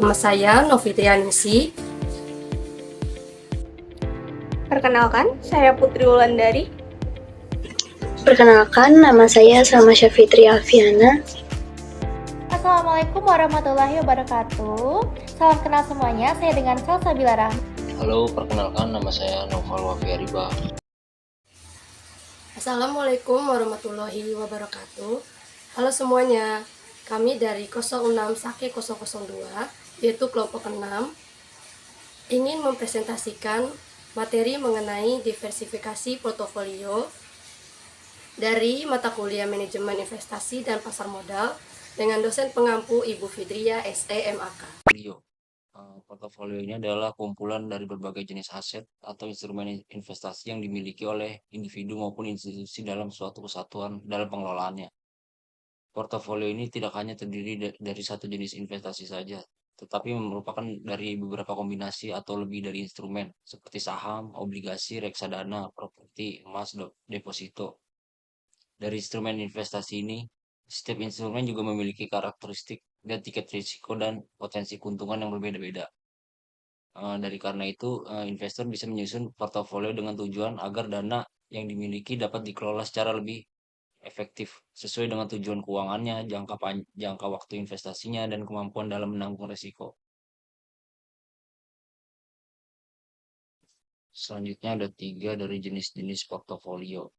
Nama saya Novitrianingsi. Perkenalkan, saya Putri Wulandari. Perkenalkan, nama saya Salma Syafitri Alfiana. Assalamualaikum warahmatullahi wabarakatuh. Salam kenal semuanya, saya dengan Salsabila Rahma. Halo, perkenalkan nama saya Noval Wafiariba. Assalamualaikum warahmatullahi wabarakatuh. Halo semuanya, kami dari 06 Sake 002, yaitu kelompok 6, ingin mempresentasikan materi mengenai diversifikasi portofolio dari mata kuliah Manajemen Investasi dan Pasar Modal dengan dosen pengampu Ibu Fidria SE MAK. Portofolio ini adalah kumpulan dari berbagai jenis aset atau instrumen investasi yang dimiliki oleh individu maupun institusi dalam suatu kesatuan dalam pengelolaannya. Portofolio ini tidak hanya terdiri dari satu jenis investasi saja, tetapi merupakan dari beberapa kombinasi atau lebih dari instrumen seperti saham, obligasi, reksadana, properti, emas, deposito. Dari instrumen investasi ini, setiap instrumen juga memiliki karakteristik dan tingkat risiko dan potensi keuntungan yang berbeda-beda. Dari karena itu, investor bisa menyusun portofolio dengan tujuan agar dana yang dimiliki dapat dikelola secara lebih efektif sesuai dengan tujuan keuangannya, jangka waktu investasinya, dan kemampuan dalam menanggung risiko. Selanjutnya ada 3 dari jenis-jenis portofolio.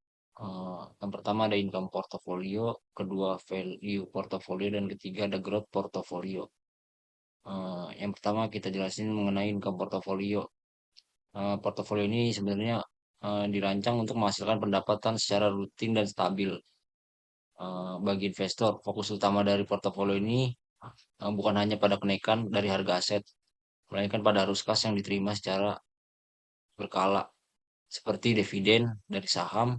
Yang pertama ada income portfolio, kedua value portfolio, dan ketiga ada growth portfolio. Yang pertama kita jelasin mengenai income portfolio. Portofolio ini sebenarnya dirancang untuk menghasilkan pendapatan secara rutin dan stabil. Bagi investor, fokus utama dari portofolio ini bukan hanya pada kenaikan dari harga aset, melainkan pada arus kas yang diterima secara berkala, seperti dividen dari saham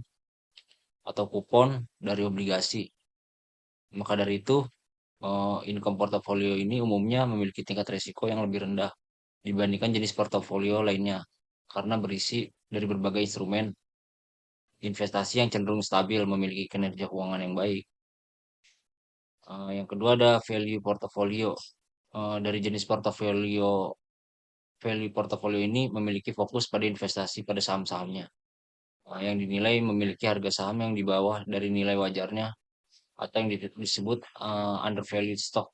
atau kupon dari obligasi. Maka dari itu, income portfolio ini umumnya memiliki tingkat risiko yang lebih rendah dibandingkan jenis portofolio lainnya, karena berisi dari berbagai instrumen investasi yang cenderung stabil, memiliki kinerja keuangan yang baik. Yang kedua ada value portfolio. Dari jenis value portfolio ini memiliki fokus pada investasi pada saham-sahamnya, yang dinilai memiliki harga saham yang di bawah dari nilai wajarnya atau yang disebut undervalued stock.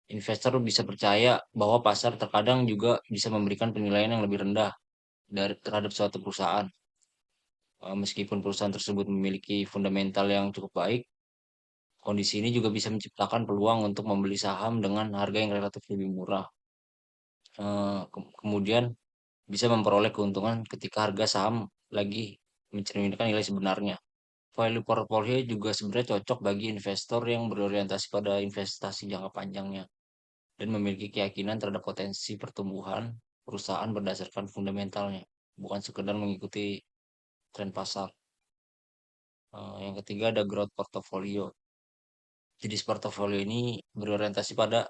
Investor bisa percaya bahwa pasar terkadang juga bisa memberikan penilaian yang lebih rendah terhadap suatu perusahaan. Meskipun perusahaan tersebut memiliki fundamental yang cukup baik, kondisi ini juga bisa menciptakan peluang untuk membeli saham dengan harga yang relatif lebih murah. Kemudian bisa memperoleh keuntungan ketika harga saham lagi mencerminkan nilai sebenarnya. Value portfolio juga sebenarnya cocok bagi investor yang berorientasi pada investasi jangka panjangnya dan memiliki keyakinan terhadap potensi pertumbuhan perusahaan berdasarkan fundamentalnya, bukan sekedar mengikuti tren pasar. Yang ketiga ada growth portfolio. Jenis portofolio ini berorientasi pada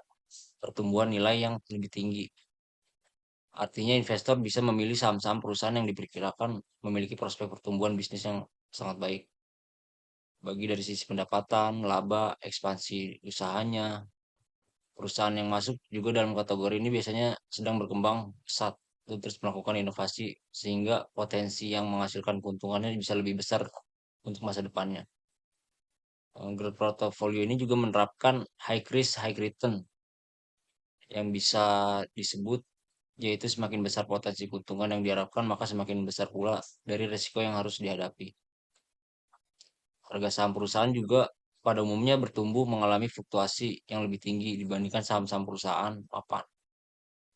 pertumbuhan nilai yang lebih tinggi. Artinya investor bisa memilih saham-saham perusahaan yang diperkirakan memiliki prospek pertumbuhan bisnis yang sangat baik. Bagi dari sisi pendapatan, laba, ekspansi usahanya, perusahaan yang masuk juga dalam kategori ini biasanya sedang berkembang pesat dan terus melakukan inovasi sehingga potensi yang menghasilkan keuntungannya bisa lebih besar untuk masa depannya. Growth portfolio ini juga menerapkan high risk, high return yang bisa disebut yaitu semakin besar potensi keuntungan yang diharapkan, maka semakin besar pula dari risiko yang harus dihadapi. Harga saham perusahaan juga pada umumnya bertumbuh mengalami fluktuasi yang lebih tinggi dibandingkan saham-saham perusahaan papan.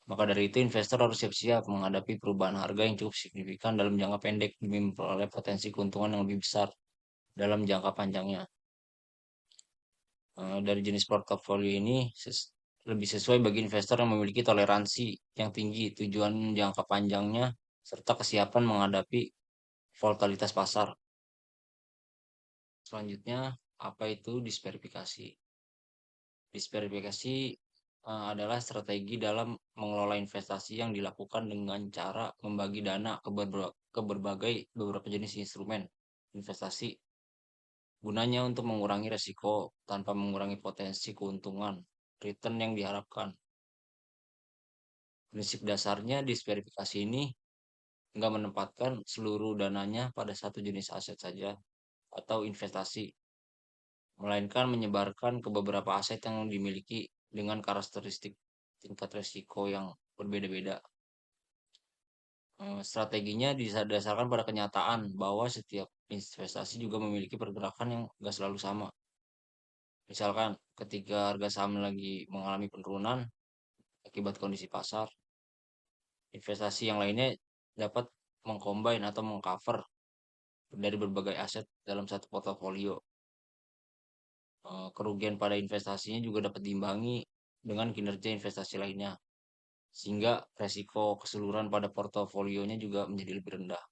Maka dari itu investor harus siap-siap menghadapi perubahan harga yang cukup signifikan dalam jangka pendek demi memperoleh potensi keuntungan yang lebih besar dalam jangka panjangnya. Dari jenis portofolio ini lebih sesuai bagi investor yang memiliki toleransi yang tinggi, tujuan jangka panjangnya, serta kesiapan menghadapi volatilitas pasar. Selanjutnya, apa itu disverifikasi? Disverifikasi adalah strategi dalam mengelola investasi yang dilakukan dengan cara membagi dana ke berbagai beberapa jenis instrumen investasi, gunanya untuk mengurangi resiko tanpa mengurangi potensi keuntungan return yang diharapkan. Prinsip dasarnya disverifikasi ini nggak menempatkan seluruh dananya pada satu jenis aset saja atau investasi, melainkan menyebarkan ke beberapa aset yang dimiliki dengan karakteristik tingkat risiko yang berbeda-beda. Strateginya didasarkan pada kenyataan bahwa setiap investasi juga memiliki pergerakan yang nggak selalu sama. Misalkan ketika harga saham lagi mengalami penurunan akibat kondisi pasar, investasi yang lainnya dapat mengcombine atau mengcover dari berbagai aset dalam satu portofolio. Kerugian pada investasinya juga dapat diimbangi dengan kinerja investasi lainnya, sehingga resiko keseluruhan pada portofolionya juga menjadi lebih rendah.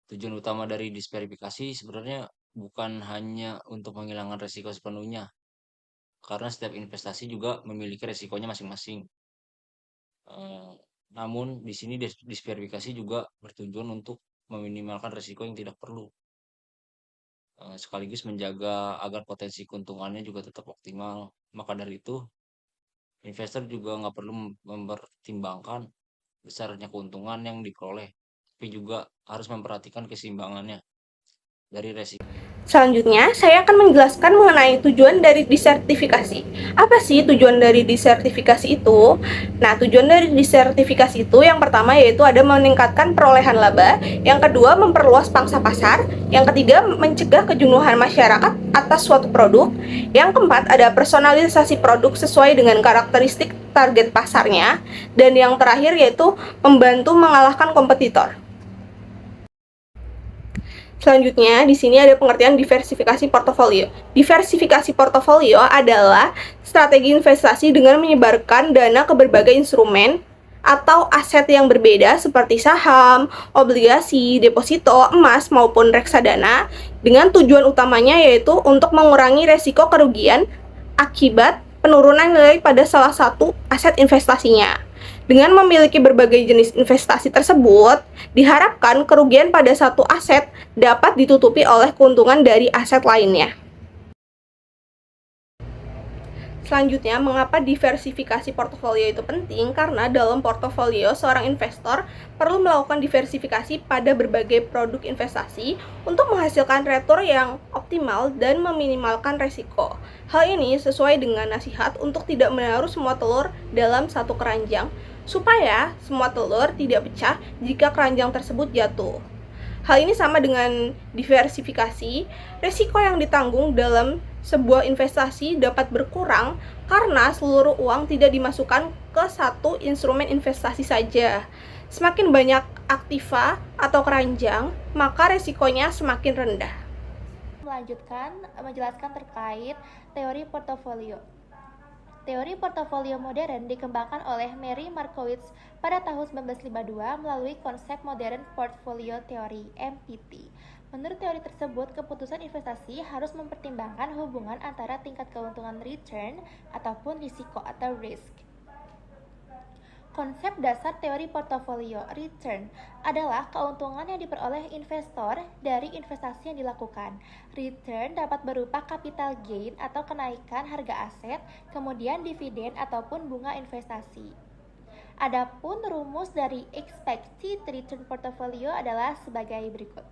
Tujuan utama dari disverifikasi sebenarnya bukan hanya untuk menghilangkan resiko sepenuhnya, karena setiap investasi juga memiliki resikonya masing-masing. Eh, Namun di sini disverifikasi juga bertujuan untuk meminimalkan resiko yang tidak perlu, sekaligus menjaga agar potensi keuntungannya juga tetap optimal. Maka dari itu, investor juga nggak perlu mempertimbangkan besarnya keuntungan yang diperoleh, tapi juga harus memperhatikan keseimbangannya dari resiko. Selanjutnya, saya akan menjelaskan mengenai tujuan dari disertifikasi. Apa sih tujuan dari disertifikasi itu? Nah, tujuan dari disertifikasi itu yang pertama yaitu ada meningkatkan perolehan laba, yang kedua memperluas pangsa pasar, yang ketiga mencegah kejenuhan masyarakat atas suatu produk, yang keempat ada personalisasi produk sesuai dengan karakteristik target pasarnya, dan yang terakhir yaitu membantu mengalahkan kompetitor. Selanjutnya, di sini ada pengertian diversifikasi portofolio. Diversifikasi portofolio adalah strategi investasi dengan menyebarkan dana ke berbagai instrumen atau aset yang berbeda seperti saham, obligasi, deposito, emas, maupun reksadana dengan tujuan utamanya yaitu untuk mengurangi resiko kerugian akibat penurunan nilai pada salah satu aset investasinya. Dengan memiliki berbagai jenis investasi tersebut, diharapkan kerugian pada satu aset dapat ditutupi oleh keuntungan dari aset lainnya. Selanjutnya, mengapa diversifikasi portofolio itu penting? Karena dalam portofolio, seorang investor perlu melakukan diversifikasi pada berbagai produk investasi untuk menghasilkan return yang optimal dan meminimalkan resiko. Hal ini sesuai dengan nasihat untuk tidak menaruh semua telur dalam satu keranjang, supaya semua telur tidak pecah jika keranjang tersebut jatuh. Hal ini sama dengan diversifikasi, risiko yang ditanggung dalam sebuah investasi dapat berkurang karena seluruh uang tidak dimasukkan ke satu instrumen investasi saja. Semakin banyak aktiva atau keranjang, maka risikonya semakin rendah. Melanjutkan menjelaskan terkait teori portofolio. Teori portofolio modern dikembangkan oleh Mary Markowitz pada tahun 1952 melalui konsep Modern Portfolio Theory (MPT). Menurut teori tersebut, keputusan investasi harus mempertimbangkan hubungan antara tingkat keuntungan return ataupun risiko atau risk. Konsep dasar teori portofolio return adalah keuntungan yang diperoleh investor dari investasi yang dilakukan. Return dapat berupa capital gain atau kenaikan harga aset, kemudian dividen ataupun bunga investasi. Adapun rumus dari expected return portfolio adalah sebagai berikut.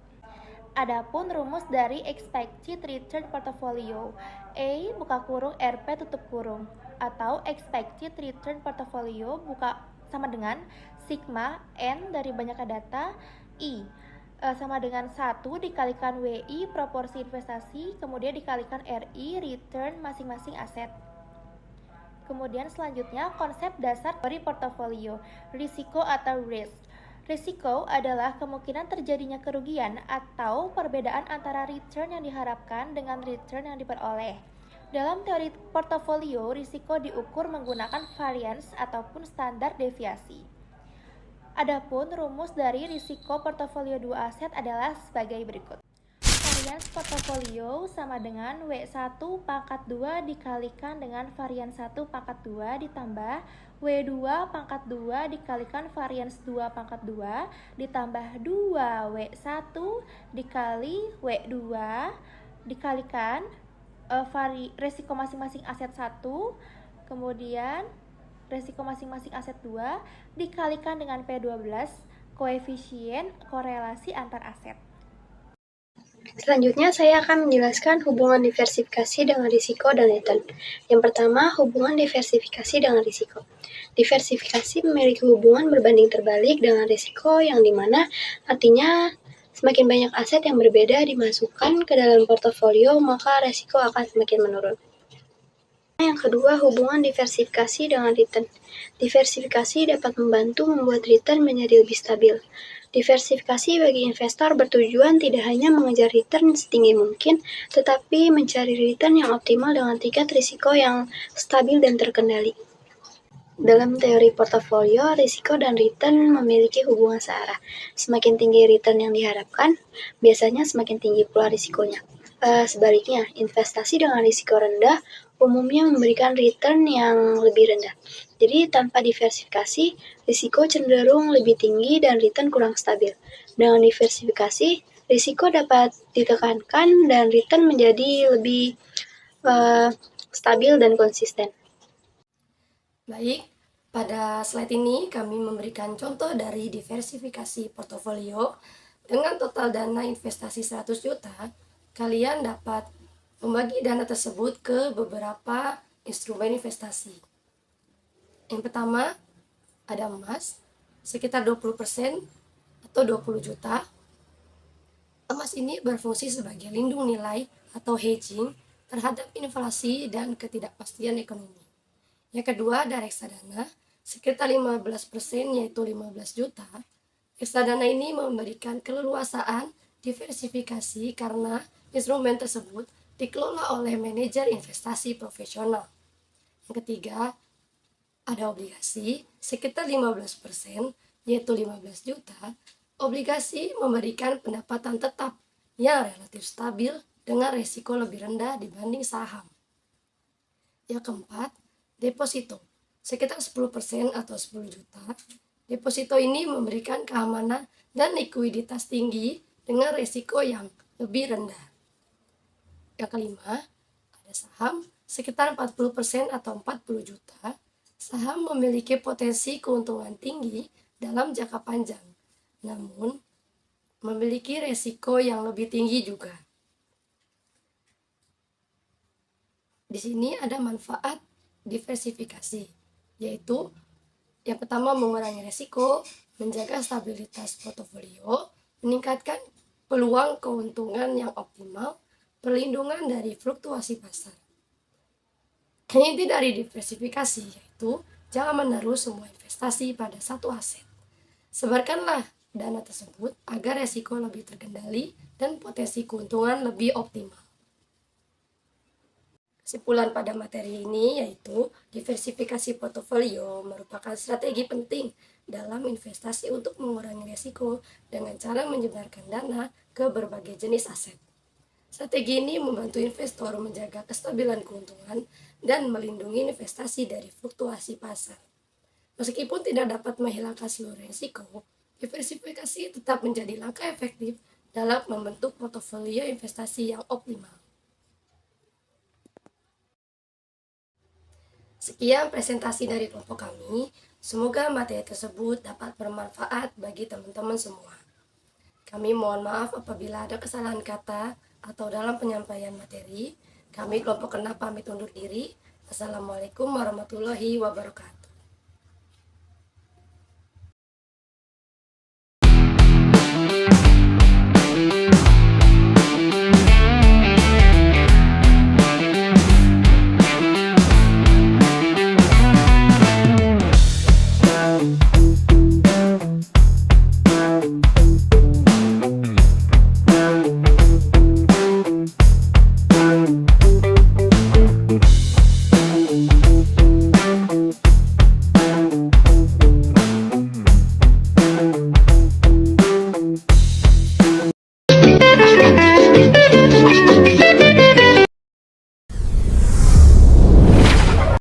Adapun rumus dari expected return portfolio, E buka kurung RP tutup kurung, atau expected return portfolio sama dengan sigma N dari banyaknya data I sama dengan 1 dikalikan WI proporsi investasi, kemudian dikalikan RI return masing-masing aset. Kemudian selanjutnya konsep dasar teori portofolio, risiko atau risk. Risiko adalah kemungkinan terjadinya kerugian atau perbedaan antara return yang diharapkan dengan return yang diperoleh. Dalam teori portofolio, risiko diukur menggunakan variance ataupun standar deviasi. Adapun rumus dari risiko portofolio dua aset adalah sebagai berikut. Variance portofolio sama dengan W1 pangkat 2 dikalikan dengan variance 1 pangkat 2 ditambah W2 pangkat 2 dikalikan variance 2 pangkat 2 ditambah 2W1 dikali W2 dikalikan resiko masing-masing aset 1, kemudian Resiko masing-masing aset 2 dikalikan dengan P12, koefisien korelasi antar aset. Selanjutnya, saya akan menjelaskan hubungan diversifikasi dengan risiko dan return. Yang pertama, hubungan diversifikasi dengan risiko. Diversifikasi memiliki hubungan berbanding terbalik dengan risiko yang dimana artinya semakin banyak aset yang berbeda dimasukkan ke dalam portofolio, maka risiko akan semakin menurun. Yang kedua, hubungan diversifikasi dengan return. Diversifikasi dapat membantu membuat return menjadi lebih stabil. Diversifikasi bagi investor bertujuan tidak hanya mengejar return setinggi mungkin, tetapi mencari return yang optimal dengan tingkat risiko yang stabil dan terkendali. Dalam teori portofolio, risiko dan return memiliki hubungan searah. Semakin tinggi return yang diharapkan, biasanya semakin tinggi pula risikonya. Sebaliknya, investasi dengan risiko rendah umumnya memberikan return yang lebih rendah. Jadi, tanpa diversifikasi, risiko cenderung lebih tinggi dan return kurang stabil. Dengan diversifikasi, risiko dapat ditekankan dan return menjadi lebih stabil dan konsisten. Baik, pada slide ini kami memberikan contoh dari diversifikasi portofolio. Dengan total dana investasi 100 juta, kalian dapat membagi dana tersebut ke beberapa instrumen investasi. Yang pertama, ada emas, sekitar 20% atau 20 juta. Emas ini berfungsi sebagai lindung nilai atau hedging terhadap inflasi dan ketidakpastian ekonomi. Yang kedua, ada reksadana, sekitar 15% yaitu 15 juta. Reksadana ini memberikan keleluasaan diversifikasi karena instrumen tersebut dikelola oleh manajer investasi profesional. Yang ketiga, ada obligasi sekitar 15% yaitu 15 juta. Obligasi memberikan pendapatan tetap yang relatif stabil dengan risiko lebih rendah dibanding saham. Yang keempat, deposito sekitar 10% atau 10 juta. Deposito ini memberikan keamanan dan likuiditas tinggi dengan risiko yang lebih rendah. Yang kelima, ada saham sekitar 40% atau 40 juta. Saham memiliki potensi keuntungan tinggi dalam jangka panjang, namun memiliki risiko yang lebih tinggi juga. Di sini ada manfaat diversifikasi, yaitu yang pertama mengurangi risiko, menjaga stabilitas portofolio, meningkatkan peluang keuntungan yang optimal, perlindungan dari fluktuasi pasar. Inti dari diversifikasi yaitu jangan menaruh semua investasi pada satu aset. Sebarkanlah dana tersebut agar risiko lebih terkendali dan potensi keuntungan lebih optimal. Kesimpulan pada materi ini yaitu diversifikasi portofolio merupakan strategi penting dalam investasi untuk mengurangi risiko dengan cara menyebarkan dana ke berbagai jenis aset. Strategi ini membantu investor menjaga kestabilan keuntungan dan melindungi investasi dari fluktuasi pasar. Meskipun tidak dapat menghilangkan seluruh risiko, diversifikasi tetap menjadi langkah efektif dalam membentuk portofolio investasi yang optimal. Sekian presentasi dari kelompok kami. Semoga materi tersebut dapat bermanfaat bagi teman-teman semua. Kami mohon maaf apabila ada kesalahan kata atau dalam penyampaian materi. Kami kelompok 6 pamit undur diri. Assalamualaikum warahmatullahi wabarakatuh.